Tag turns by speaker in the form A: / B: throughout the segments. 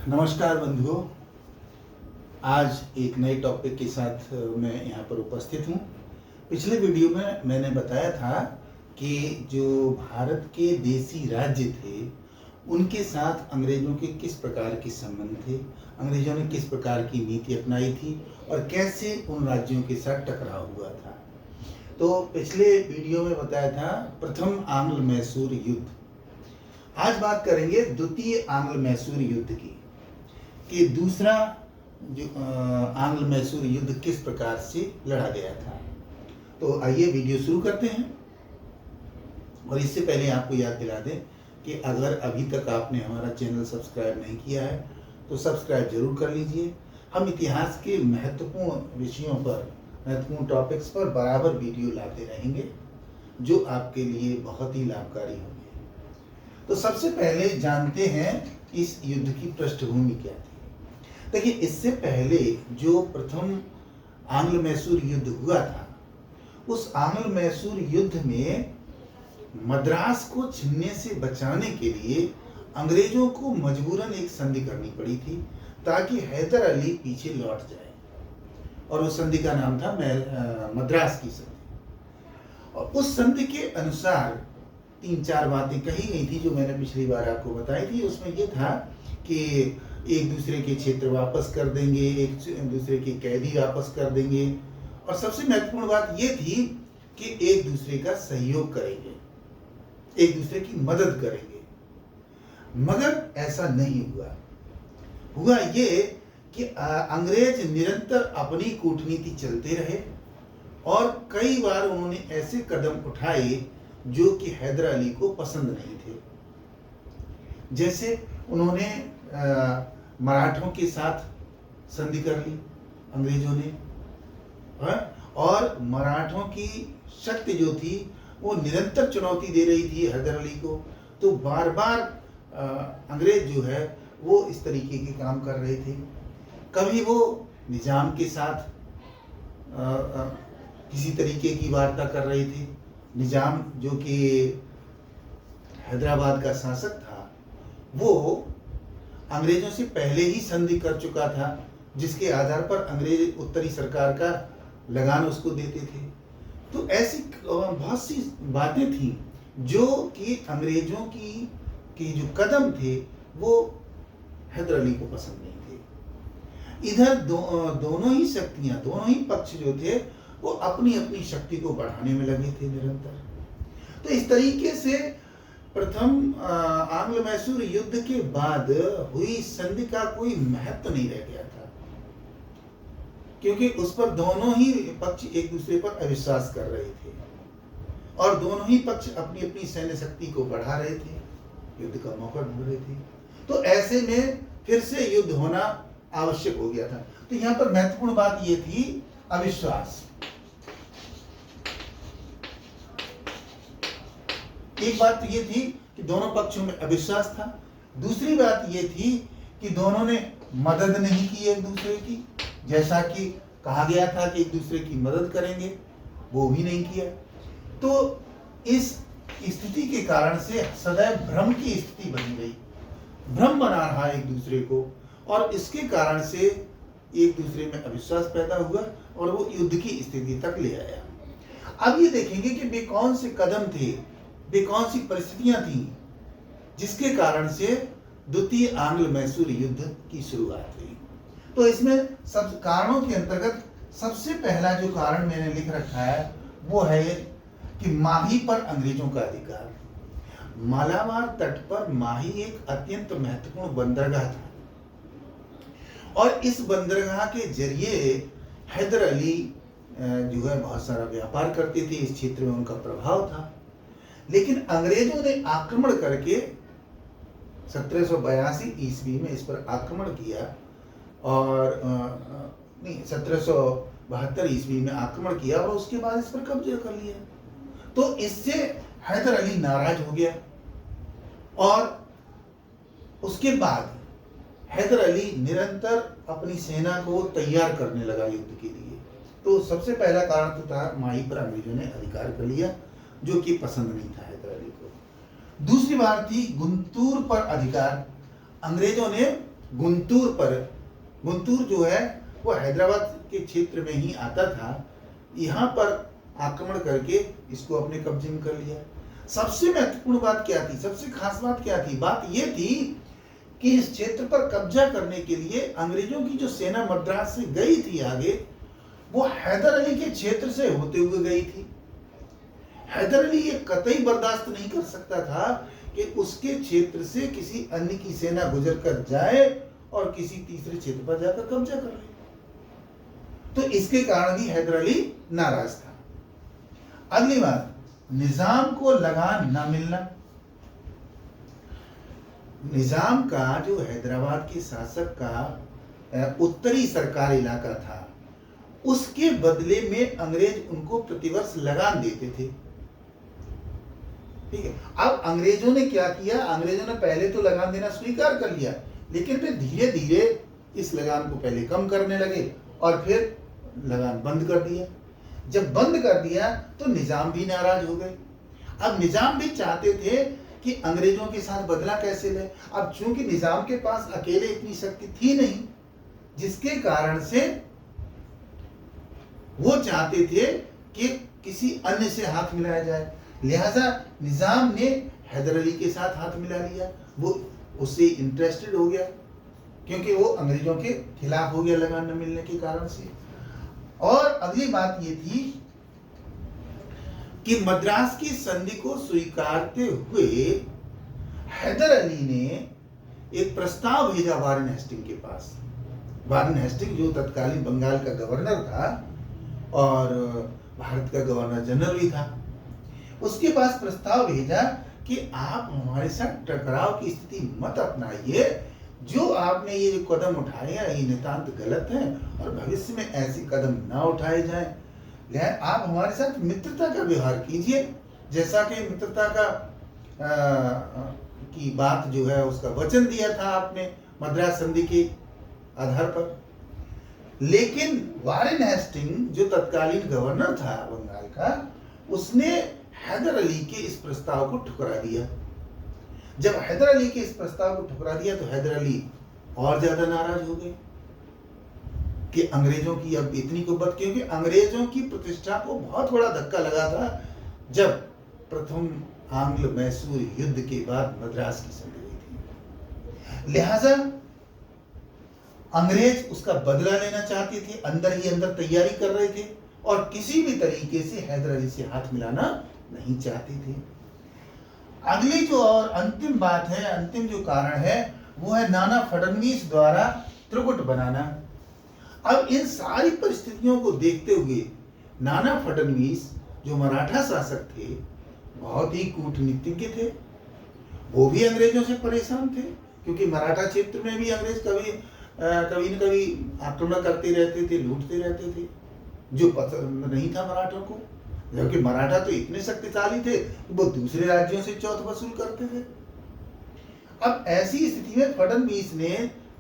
A: नमस्कार बंधुओं। आज एक नए टॉपिक के साथ मैं यहाँ पर उपस्थित हूँ। पिछले वीडियो में मैंने बताया था कि जो भारत के देसी राज्य थे उनके साथ अंग्रेजों के किस प्रकार के संबंध थे, अंग्रेजों ने किस प्रकार की नीति अपनाई थी और कैसे उन राज्यों के साथ टकराव हुआ था। तो पिछले वीडियो में बताया था प्रथम आंग्ल मैसूर युद्ध। आज बात करेंगे द्वितीय आंग्ल मैसूर युद्ध की कि दूसरा जो आंग्ल मैसूर युद्ध किस प्रकार से लड़ा गया था। तो आइए वीडियो शुरू करते हैं। और इससे पहले आपको याद दिला दें कि अगर अभी तक आपने हमारा चैनल सब्सक्राइब नहीं किया है तो सब्सक्राइब जरूर कर लीजिए। हम इतिहास के महत्वपूर्ण विषयों पर, महत्वपूर्ण टॉपिक्स पर बराबर वीडियो लाते रहेंगे जो आपके लिए बहुत ही लाभकारी होंगे। तो सबसे पहले जानते हैं इस युद्ध की पृष्ठभूमि क्या थी। देखिए, इससे पहले जो प्रथम आंग्ल मैसूर युद्ध हुआ था, उस आंग्ल मैसूर युद्ध में मद्रास को छीनने से बचाने के लिए अंग्रेजों को मजबूरन एक संधि करनी पड़ी थी ताकि हैदर अली पीछे लौट जाए, और उस संधि का नाम था मद्रास की संधि। और उस संधि के अनुसार 3-4 बातें कही गई थी जो मैंने पिछली बार आपको बताई थी। उसमें यह था कि एक दूसरे के क्षेत्र वापस कर देंगे, एक दूसरे के कैदी वापस कर देंगे, और सबसे महत्वपूर्ण बात यह थी कि एक दूसरे का सहयोग करेंगे, एक दूसरे की मदद करेंगे। मगर ऐसा नहीं हुआ। हुआ ये कि अंग्रेज निरंतर अपनी कूटनीति चलते रहे और कई बार उन्होंने ऐसे कदम उठाए जो कि हैदर अली को पसंद नहीं थे। जैसे उन्होंने मराठों के साथ संधि कर ली अंग्रेजों ने, और मराठों की शक्ति जो थी वो निरंतर चुनौती दे रही थी हैदर अली को। तो बार बार अंग्रेज जो है वो इस तरीके के काम कर रहे थे। कभी वो निजाम के साथ किसी तरीके की वार्ता कर रहे थे। निजाम जो कि हैदराबाद का शासक था, वो अंग्रेजों से पहले ही संधि कर चुका था, जिसके आधार पर अंग्रेज उत्तरी सरकार का लगान उसको देते थे। तो ऐसी बहुत सी बातें थी जो कि अंग्रेजों की जो कदम थे वो हैदर अली को पसंद नहीं थे। इधर दोनों ही शक्तियां, दोनों ही पक्ष जो थे वो अपनी अपनी शक्ति को बढ़ाने में लगे थे निरंतर। तो इस तरीके से प्रथम आंग्ल मैसूर युद्ध के बाद हुई संधि का कोई महत्व नहीं रह गया था, क्योंकि उस पर दोनों ही पक्ष एक दूसरे पर अविश्वास कर रहे थे और दोनों ही पक्ष अपनी अपनी सैन्य शक्ति को बढ़ा रहे थे, युद्ध का मौका ढूंढ रहे थे। तो ऐसे में फिर से युद्ध होना आवश्यक हो गया था। तो यहाँ पर महत्वपूर्ण बात यह थी अविश्वास। एक बात तो ये थी कि दोनों पक्षों में अविश्वास था। दूसरी बात ये थी कि दोनों ने मदद नहीं की एक दूसरे की, जैसा कि कहा गया था कि एक दूसरे की मदद करेंगे, वो भी नहीं किया। तो इस स्थिति के कारण से सदैव भ्रम की स्थिति बनी रही, भ्रम बना रहा एक दूसरे को, और इसके कारण से एक दूसरे में अविश्वास पैदा हुआ और वो युद्ध की स्थिति तक ले आया। अब ये देखेंगे कि वे कौन से कदम थे, वे कौन सी परिस्थितियां थी जिसके कारण से द्वितीय आंग्ल मैसूर युद्ध की शुरुआत हुई। तो इसमें सब कारणों के अंतर्गत सबसे पहला जो कारण मैंने लिख रखा है वो है कि माही पर अंग्रेजों का अधिकार। मालाबार तट पर माही एक अत्यंत महत्वपूर्ण बंदरगाह था और इस बंदरगाह के जरिए हैदर अली जो है बहुत सारा व्यापार करते थे, इस क्षेत्र में उनका प्रभाव था। लेकिन अंग्रेजों ने आक्रमण करके 1782 ईस्वी में इस पर आक्रमण किया, और 1772 ईस्वी में आक्रमण किया और उसके बाद इस पर कब्जा कर लिया। तो इससे हैदर अली नाराज हो गया और उसके बाद हैदर अली निरंतर अपनी सेना को तैयार करने लगा युद्ध के लिए। तो सबसे पहला कारण तो था माही पर अंग्रेजों ने अधिकार कर लिया, जो कि पसंद नहीं था हैदर अली को। दूसरी बात थी गुंटूर पर अधिकार। अंग्रेजों ने गुंटूर जो है वो हैदराबाद के क्षेत्र में ही आता था, यहाँ पर आक्रमण करके इसको अपने कब्जे में कर लिया। सबसे महत्वपूर्ण बात क्या थी, सबसे खास बात क्या थी? बात ये थी कि इस क्षेत्र पर कब्जा करने के लिए अंग्रेजों की जो सेना मद्रास से गई थी आगे, वो हैदर अली के क्षेत्र से होते हुए गई थी। हैदर अली ये कतई बर्दाश्त नहीं कर सकता था कि उसके क्षेत्र से किसी अन्य की सेना गुजर कर जाए और किसी तीसरे क्षेत्र पर जाकर कब्जा कर ले। तो इसके कारण भी हैदर अली नाराज था। अगली बात, निजाम को लगान न मिलना। निजाम का जो हैदराबाद के शासक का उत्तरी सरकार इलाका था, उसके बदले में अंग्रेज उनको प्रतिवर्ष लगान देते थे। ठीक है, अब अंग्रेजों ने क्या किया? अंग्रेजों ने पहले तो लगान देना स्वीकार कर लिया, लेकिन फिर धीरे धीरे इस लगान को पहले कम करने लगे और फिर लगान बंद कर दिया। जब बंद कर दिया तो निजाम भी नाराज हो गए। अब निजाम भी चाहते थे कि अंग्रेजों के साथ बदला कैसे ले। अब चूंकि निजाम के पास अकेले इतनी शक्ति थी नहीं, जिसके कारण से वो चाहते थे कि किसी अन्य से हाथ मिलाया जाए। लिहाजा निजाम ने हैदर अली के साथ हाथ मिला लिया। वो उससे इंटरेस्टेड हो गया क्योंकि वो अंग्रेजों के खिलाफ हो गया लगान न मिलने के कारण से। और अगली बात ये थी कि मद्रास की संधि को स्वीकारते हुए हैदर अली ने एक प्रस्ताव भेजा वारेन हेस्टिंग के पास। वारेन हेस्टिंग जो तत्कालीन बंगाल का गवर्नर था और भारत का गवर्नर जनरल भी था, उसके पास प्रस्ताव भेजा कि आप हमारे साथ टकराव की स्थिति मत अपनाइए। जो आपने ये कदम उठाए हैं ये नितांत गलत है और भविष्य में ऐसे कदम ना उठाए जाएं। आप हमारे साथ मित्रता का व्यवहार कीजिए, जैसा कि मित्रता का की बात जो है उसका वचन दिया था आपने मद्रास संधि के आधार पर। लेकिन वारेन हेस्टिंग जो तत्कालीन गवर्नर था बंगाल का, उसने हैदर अली के इस प्रस्ताव को ठुकरा दिया। जब हैदर अली के इस प्रस्ताव को ठुकरा दिया तो हैदर अली और ज्यादा नाराज हो गए कि अंग्रेजों की अब इतनी कुव्वत, क्योंकि अंग्रेजों की प्रतिष्ठा को बहुत बड़ा धक्का लगा था जब प्रथम आंग्ल मैसूर युद्ध के बाद मद्रास की संधि हुई थी। लिहाजा अंग्रेज उसका बदला लेना चाहते थे, अंदर ही अंदर तैयारी कर रहे थे और किसी भी तरीके से हैदर अली से हाथ मिलाना नहीं चाहते थे। अगली जो और अंतिम बात है, अंतिम जो कारण है, वो है नाना फडणवीस द्वारा त्रिकुट बनाना। अब इन सारी परिस्थितियों को देखते हुए नाना फडणवीस जो मराठा शासक थे, बहुत ही कूटनीतिज्ञ थे। वो भी अंग्रेजों से परेशान थे क्योंकि मराठा क्षेत्र में भी अंग्रेज कभी न कभी आक्रमण करते रहते थे, लूटते रहते थे, जो पसंद नहीं था मराठों को। जबकि मराठा तो इतने शक्तिशाली थे कि वो दूसरे राज्यों से चौथ वसूल करते थे। अब ऐसी स्थिति में फडणवीस ने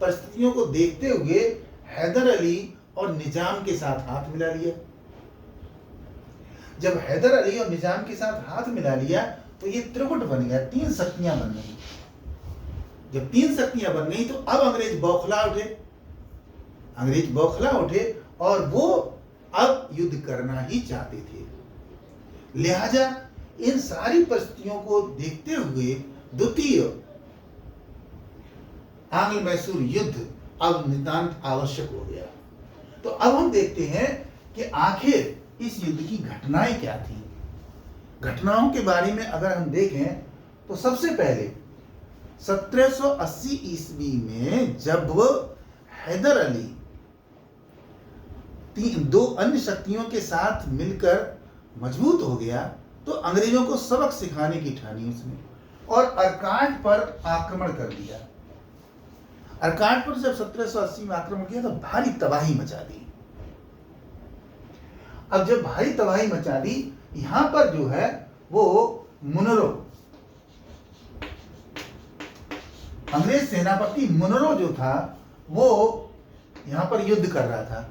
A: परिस्थितियों को देखते हुए हैदर अली और निजाम के साथ हाथ मिला लिया। जब हैदर अली और निजाम के साथ हाथ मिला लिया तो ये त्रिकुट बन गया, तीन शक्तियां बन गई। जब तीन शक्तियां बन गई तो अब अंग्रेज बौखला उठे और वो अब युद्ध करना ही चाहते थे। लिहाजा इन सारी परिस्थितियों को देखते हुए द्वितीय आंग्ल मैसूर युद्ध अब नितांत आवश्यक हो गया। तो अब हम देखते हैं कि आखिर इस युद्ध की घटनाएं क्या थी। घटनाओं के बारे में अगर हम देखें तो सबसे पहले 1780 ईस्वी में जब हैदर अली दो अन्य शक्तियों के साथ मिलकर मजबूत हो गया तो अंग्रेजों को सबक सिखाने की ठानी उसने और अर्काट पर आक्रमण कर दिया। अर्काट पर जब 1780 में आक्रमण किया तो भारी तबाही मचा दी। अब जब भारी तबाही मचा दी, यहां पर जो है वो मुनरो, अंग्रेज सेनापति मुनरो जो था वो यहां पर युद्ध कर रहा था।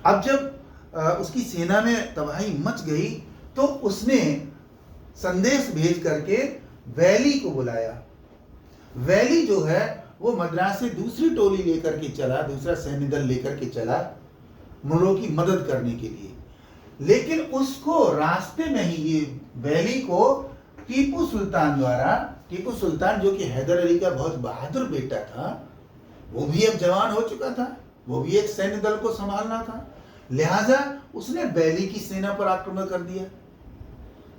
A: अब जब उसकी सेना में तबाही मच गई तो उसने संदेश भेज करके वैली को बुलाया। वैली जो है वो मद्रास से दूसरी टोली लेकर के चला, दूसरा सैन्य दल लेकर के चला मुगलों की मदद करने के लिए। लेकिन उसको रास्ते में ही ये वैली को टीपू सुल्तान द्वारा, टीपू सुल्तान जो कि हैदर अली का बहुत बहादुर बेटा था, वो भी अब जवान हो चुका था, वो भी एक सैन्य दल को संभालना था, लिहाजा उसने वैली की सेना पर आक्रमण कर दिया।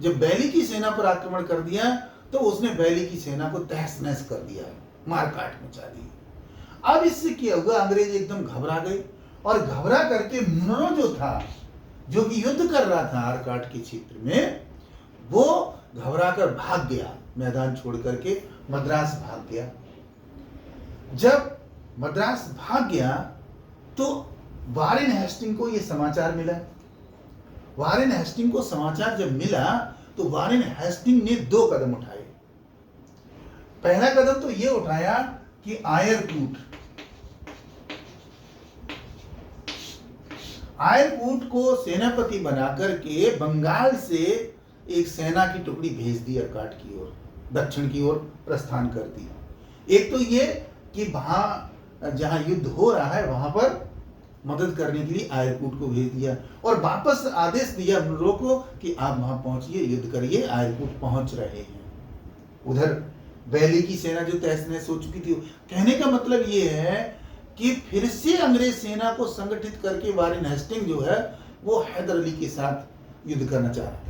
A: जब वैली की सेना पर आक्रमण कर दिया तो उसने वैली की सेना को तहस नहस कर दिया, मार काट मचा दी। अब इससे क्या हुआ, अंग्रेज एकदम घबरा गए और घबरा करके मुनरो जो था, जो कि युद्ध कर रहा था आरकाट के क्षेत्र में, वो घबरा कर भाग गया, मैदान छोड़ करके मद्रास भाग गया। जब मद्रास भाग गया तो वारेन हेस्टिंग को यह समाचार मिला। वारेन हेस्टिंग को समाचार जब मिला तो वारेन हेस्टिंग ने 2 कदम उठाए। पहला कदम तो यह उठाया कि आयरकूट को सेनापति बनाकर के बंगाल से एक सेना की टुकड़ी भेज दी, आरकाट की ओर, दक्षिण की ओर प्रस्थान कर दी। एक तो ये कि वहां जहां युद्ध हो रहा है वहां पर मदद करने के लिए आयरकूट को भेज दिया और वापस आदेश दिया मुगलों को कि आप वहां पहुंचिए, युद्ध करिए, आयरकूट पहुंच रहे हैं। उधर वैली की सेना जो तहस नहस हो चुकी थी, कहने का मतलब ये है कि फिर से अंग्रेज सेना को संगठित करके वारेन हेस्टिंग जो है वो हैदर अली के साथ युद्ध करना चाह रहा था।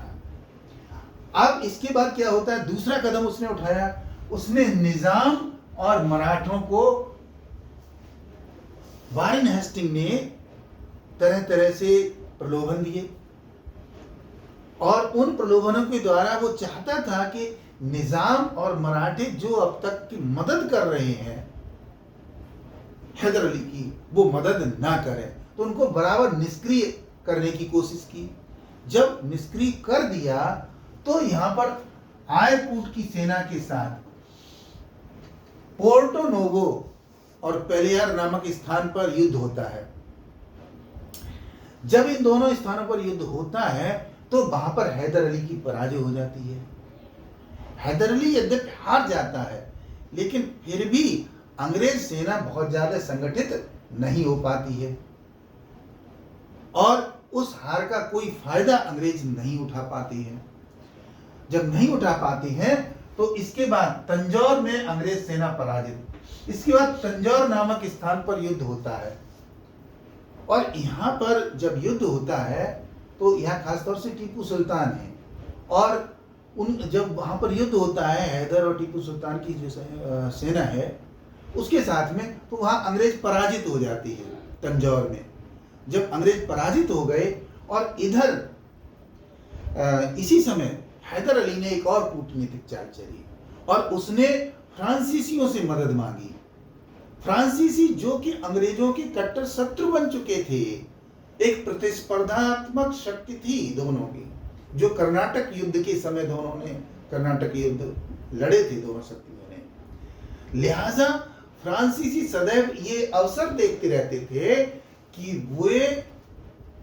A: अब इसके बाद क्या होता है, दूसरा कदम उसने उठाया, उसने निजाम और मराठों को, वारेन हेस्टिंग ने तरह तरह से प्रलोभन दिए और उन प्रलोभनों के द्वारा वो चाहता था कि निजाम और मराठे जो अब तक की मदद कर रहे हैं हैदर अली की, वो मदद ना करें, तो उनको बराबर निष्क्रिय करने की कोशिश की। जब निष्क्रिय कर दिया तो यहां पर आयरकूट की सेना के साथ पोर्टो नोवो और पेलियार नामक स्थान पर युद्ध होता है। जब इन दोनों स्थानों पर युद्ध होता है तो वहां पर हैदर अली की पराजय हो जाती है। हैदर अली यद्यपि हार जाता है लेकिन फिर भी अंग्रेज सेना बहुत ज्यादा संगठित नहीं हो पाती है और उस हार का कोई फायदा अंग्रेज नहीं उठा पाते हैं। जब नहीं उठा पाते हैं तो इसके बाद तंजौर में अंग्रेज सेना पराजित। इसके बाद तंजौर नामक स्थान पर युद्ध होता है और यहाँ पर जब युद्ध होता है तो यहाँ खासतौर से टीपू सुल्तान है और जब वहां पर युद्ध होता है हैदर और टीपू सुल्तान की जो सेना है उसके साथ में, तो वहां अंग्रेज पराजित हो जाती है तंजौर में। जब अंग्रेज पराजित हो गए और इधर इसी समय हैदर अली ने एक और कूटनीतिक चाल चली और उसने फ्रांसीसियों से मदद मांगी। फ्रांसीसी जो कि अंग्रेजों के कट्टर शत्रु बन चुके थे, एक प्रतिस्पर्धात्मक शक्ति थी दोनों की, जो कर्नाटक युद्ध के समय दोनों ने कर्नाटक युद्ध लड़े थे दोनों शक्तियों ने। लिहाजा फ्रांसीसी सदैव ये अवसर देखते रहते थे कि वे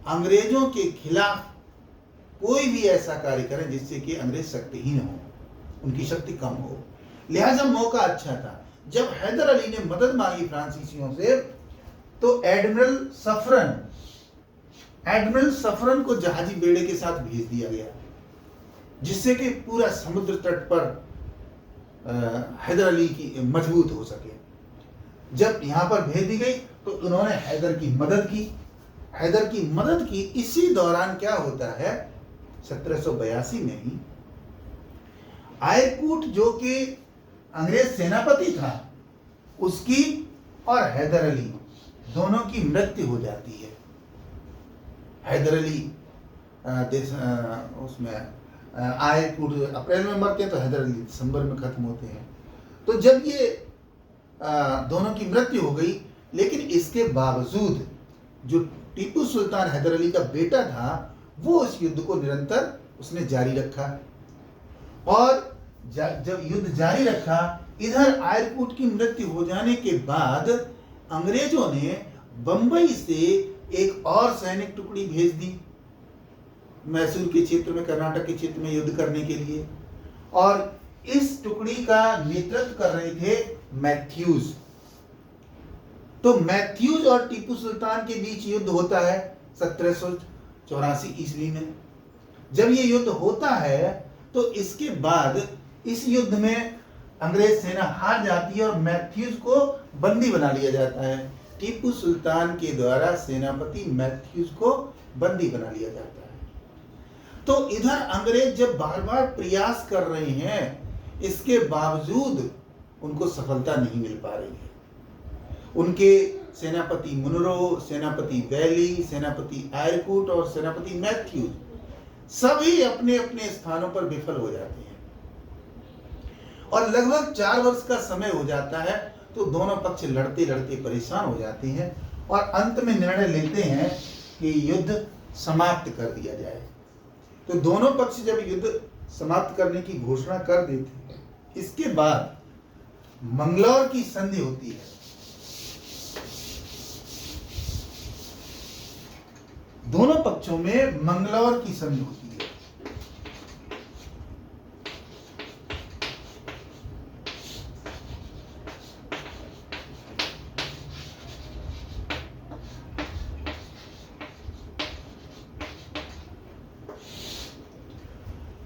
A: अंग्रेजों के खिलाफ कोई भी ऐसा कार्य करें जिससे कि अंग्रेज शक्तिहीन हो, उनकी शक्ति कम हो। लिहाजा मौका अच्छा था। जब हैदर अली ने मदद मांगी फ्रांसीसियों से तो एडमिरल सफरन को जहाजी बेड़े के साथ भेज दिया गया जिससे कि पूरा समुद्र तट पर हैदर अली की मजबूत हो सके। जब यहां पर भेज दी गई तो उन्होंने हैदर की मदद की। इसी दौरान क्या होता है, 1782 में ही आयरकूट जो कि अंग्रेज सेनापति था उसकी और हैदर अली दोनों की मृत्यु हो जाती है। हैदर अली उसमें आयरकूट अप्रैल में मरते हैं तो हैदर अली दिसंबर में खत्म होते हैं। तो जब ये दोनों की मृत्यु हो गई, लेकिन इसके बावजूद जो टीपू सुल्तान हैदर अली का बेटा था वो इस युद्ध को निरंतर उसने जारी रखा और जब युद्ध जारी रखा, इधर आयरकूट की मृत्यु हो जाने के बाद अंग्रेजों ने बंबई से एक और सैनिक टुकड़ी भेज दी मैसूर के क्षेत्र में, कर्नाटक के क्षेत्र में युद्ध करने के लिए और इस टुकड़ी का नेतृत्व कर रहे थे मैथ्यूज। तो मैथ्यूज और टीपू सुल्तान के बीच युद्ध होता है 1784 ईस्वी में। जब ये युद्ध होता है तो इसके बाद इस युद्ध में अंग्रेज सेना हार जाती है और मैथ्यूज को बंदी बना लिया जाता है। टीपू सुल्तान के द्वारा सेनापति मैथ्यूज को बंदी बना लिया जाता है। तो इधर अंग्रेज जब बार बार प्रयास कर रहे हैं, इसके बावजूद उनको सफलता नहीं मिल पा रही है। उनके सेनापति मुनरो, सेनापति वैली, सेनापति आयरकूट और सेनापति मैथ्यूज सभी अपने अपने स्थानों पर विफल हो जाते हैं और लगभग 4 वर्ष का समय हो जाता है। तो दोनों पक्ष लड़ते लड़ते परेशान हो जाते हैं और अंत में निर्णय लेते हैं कि युद्ध समाप्त कर दिया जाए। तो दोनों पक्ष जब युद्ध समाप्त करने की घोषणा कर देते हैं, इसके बाद मंगलौर की संधि होती है। दोनों पक्षों में मंगलौर की संधि होती है।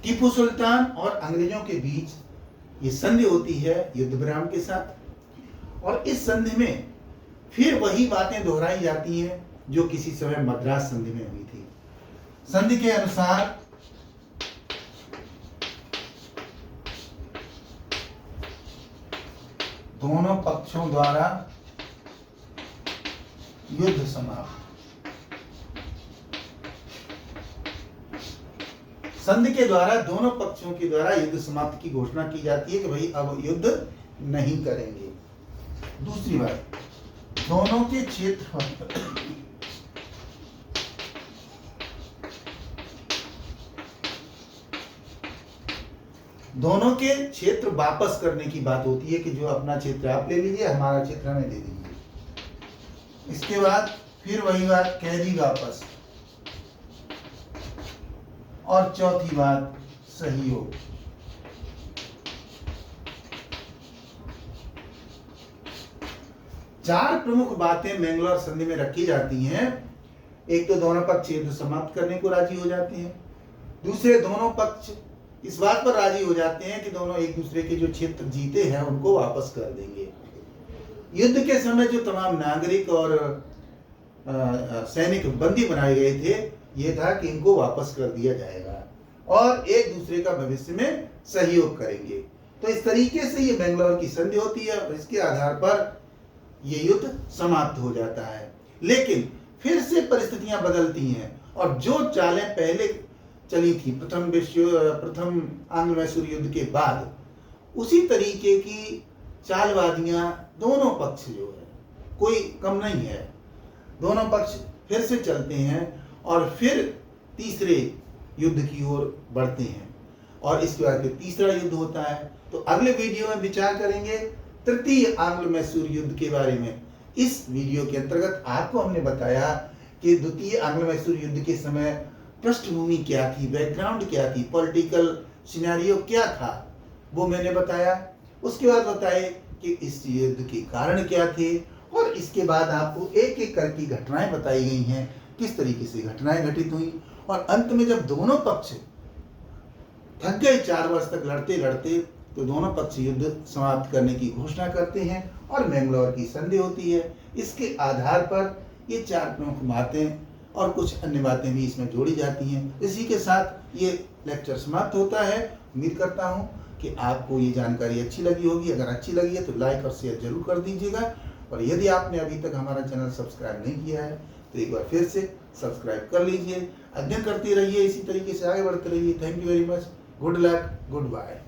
A: टीपू सुल्तान और अंग्रेजों के बीच ये संधि होती है युद्ध विराम के साथ, और इस संधि में फिर वही बातें दोहराई जाती हैं जो किसी समय मद्रास संधि में हुई थी। संधि के अनुसार दोनों पक्षों द्वारा युद्ध समाप्त। संधि के द्वारा दोनों पक्षों के द्वारा युद्ध समाप्ति की घोषणा की जाती है कि भाई अब युद्ध नहीं करेंगे। दूसरी बात, दोनों के क्षेत्र वापस करने की बात होती है कि जो अपना क्षेत्र आप ले लीजिए, हमारा क्षेत्र हमें दे दीजिए। इसके बाद फिर वही बात, कैदी वापस। और चौथी बात, सहयोग। चार प्रमुख बातें मैंगलोर संधि में रखी जाती हैं। एक तो दोनों पक्ष युद्ध समाप्त करने को राजी हो जाते हैं। दूसरे, दोनों पक्ष इस बात पर राजी हो जाते हैं कि दोनों एक दूसरे के जो क्षेत्र जीते हैं उनको वापस कर देंगे। युद्ध के समय जो तमाम नागरिक और सैनिक बंदी बनाए गए थे, ये था कि इनको वापस कर दिया जाएगा और एक दूसरे का भविष्य में सहयोग करेंगे। तो इस तरीके से ये मैंगलोर की संधि होती है और इसके आधार पर ये युद्ध समाप्त हो जाता है। लेकिन फिर से परिस्थितियां बदलती हैं और जो चालें पहले चली थी प्रथम आंग्ल मैसूर युद्ध के बाद, उसी तरीके की चालबाजियां दोनों पक्ष जो है, कोई कम नहीं है, दोनों पक्ष फिर से चलते हैं और फिर तीसरे युद्ध की ओर बढ़ते हैं और इसके बाद फिर तीसरा युद्ध होता है। तो अगले वीडियो में विचार करेंगे तृतीय आंग्ल मैसूर युद्ध के बारे में। इस वीडियो के अंतर्गत आपको हमने बताया कि द्वितीय आंग्ल मैसूर युद्ध के समय पृष्ठभूमि क्या थी, बैकग्राउंड क्या थी, पॉलिटिकल सिनेरियो क्या था, वो मैंने बताया। उसके बाद बताए कि इस युद्ध के कारण क्या थे और इसके बाद आपको एक एक करके घटनाएं बताई गई हैं, किस तरीके से घटनाएं घटित हुई और अंत में जब दोनों पक्ष थक गए 4 वर्ष तक लड़ते लड़ते, तो दोनों पक्ष युद्ध समाप्त करने की घोषणा करते हैं और मैंगलोर की संधि होती है। इसके आधार पर ये 4 प्रमुख बातें और कुछ अन्य बातें भी इसमें जोड़ी जाती हैं। इसी के साथ ये लेक्चर समाप्त होता है। उम्मीद करता हूँ कि आपको ये जानकारी अच्छी लगी होगी। अगर अच्छी लगी है तो लाइक और शेयर जरूर कर दीजिएगा और यदि आपने अभी तक हमारा चैनल सब्सक्राइब नहीं किया है तो एक बार फिर से सब्सक्राइब कर लीजिए। अध्ययन करते रहिए, इसी तरीके से आगे बढ़ते रहिए। Thank you very much. Good luck, good bye.